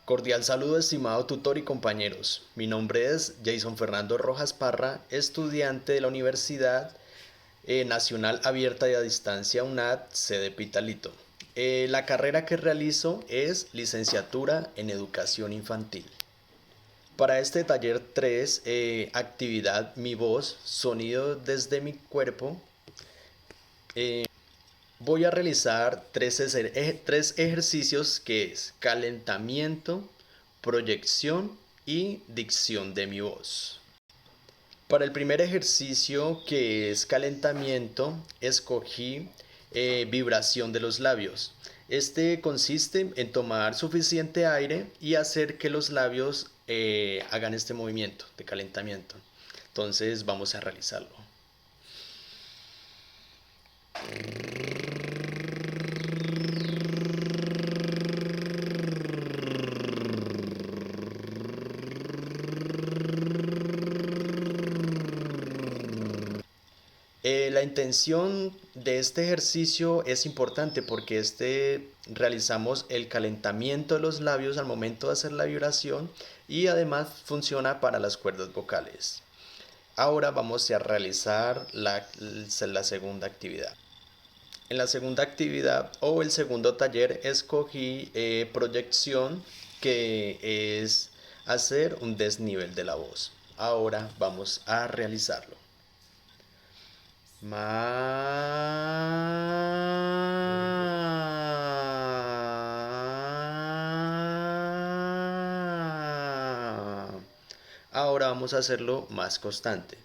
Cordial saludo, estimado tutor y compañeros. Mi nombre es Jason Fernando Rojas Parra, estudiante de la Universidad Nacional Abierta y a Distancia UNAD, sede Pitalito. La carrera que realizo es licenciatura en Educación Infantil. Para este taller 3, actividad Mi voz, sonido desde mi cuerpo, voy a realizar tres ejercicios que es calentamiento, proyección y dicción de mi voz. Para el primer ejercicio, que es calentamiento, escogí vibración de los labios. Este consiste en tomar suficiente aire y hacer que los labios hagan este movimiento de calentamiento. Entonces vamos a realizarlo. La intención de este ejercicio es importante porque realizamos el calentamiento de los labios al momento de hacer la vibración y además funciona para las cuerdas vocales. Ahora vamos a realizar la segunda actividad. En la segunda actividad o el segundo taller escogí proyección, que es hacer un desnivel de la voz. Ahora vamos a realizarlo. Ahora vamos a hacerlo más constante.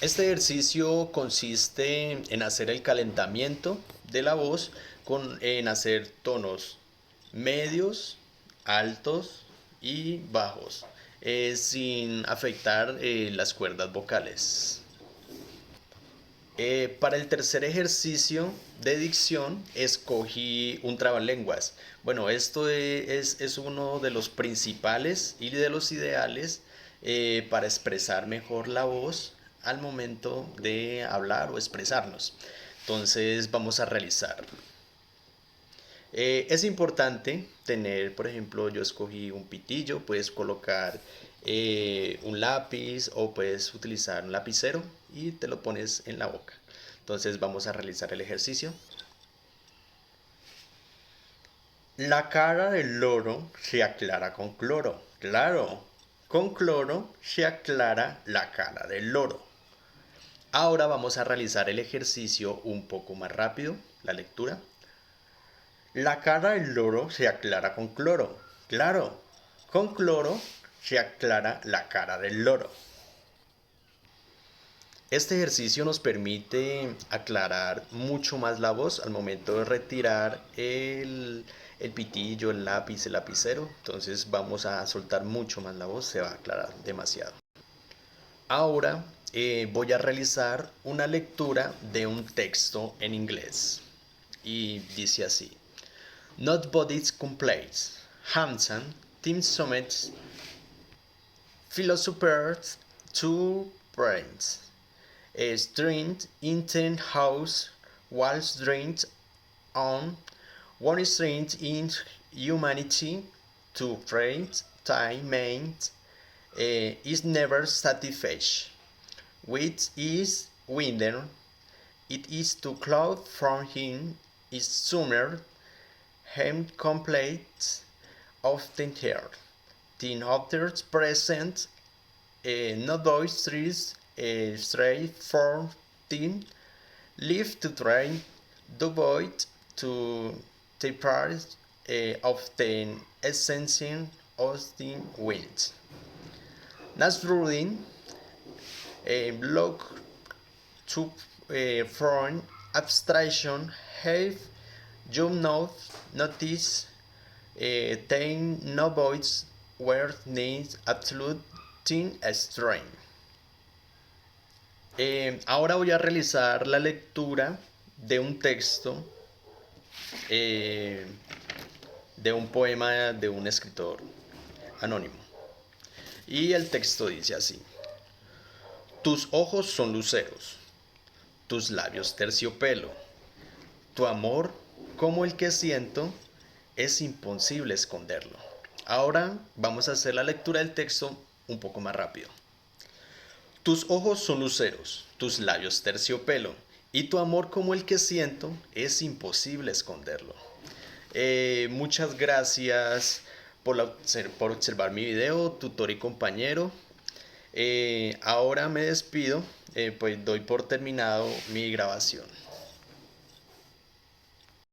Este ejercicio consiste en hacer el calentamiento de la voz en hacer tonos medios, altos y bajos, sin afectar las cuerdas vocales. Para el tercer ejercicio de dicción escogí un trabalenguas. Bueno, esto es uno de los principales y de los ideales para expresar mejor la voz al momento de hablar o expresarnos. Entonces vamos a realizar. Es importante tener, por ejemplo, yo escogí un pitillo, puedes colocar un lápiz o puedes utilizar un lapicero y te lo pones en la boca. Entonces vamos a realizar el ejercicio. La cara del loro se aclara con cloro. Claro, con cloro se aclara la cara del loro. Ahora vamos a realizar el ejercicio un poco más rápido, la lectura. La cara del loro se aclara con cloro. Claro, con cloro se aclara la cara del loro. Este ejercicio nos permite aclarar mucho más la voz al momento de retirar el pitillo, el lápiz, el lapicero. Entonces vamos a soltar mucho más la voz, se va a aclarar demasiado. Ahora voy a realizar una lectura de un texto en inglés. Y dice así. Nobody's complaints. Hampton, Team Summits, Philosophers, Two Brains. Strength, intent, house, wall strength on, one strength in humanity, two friends, time meant, is never satisfied. Which is winter, it is too cloud from him, is summer, him complete often here. Teen others present, no voice trees, straight from teen, live to train, do void to the part of the essence of the wind. Nasruddin block to from abstraction have you not noticetain no voice where needs absolute strength. Ahora voy a realizar la lectura de un texto de un poema de un escritor anónimo. Y el texto dice así: tus ojos son luceros, tus labios terciopelo, tu amor, como el que siento, es imposible esconderlo. Ahora vamos a hacer la lectura del texto un poco más rápido. Tus ojos son luceros, tus labios terciopelo, y tu amor como el que siento, es imposible esconderlo. Muchas gracias por observar mi video, tutor y compañero. Ahora me despido, pues doy por terminado mi grabación.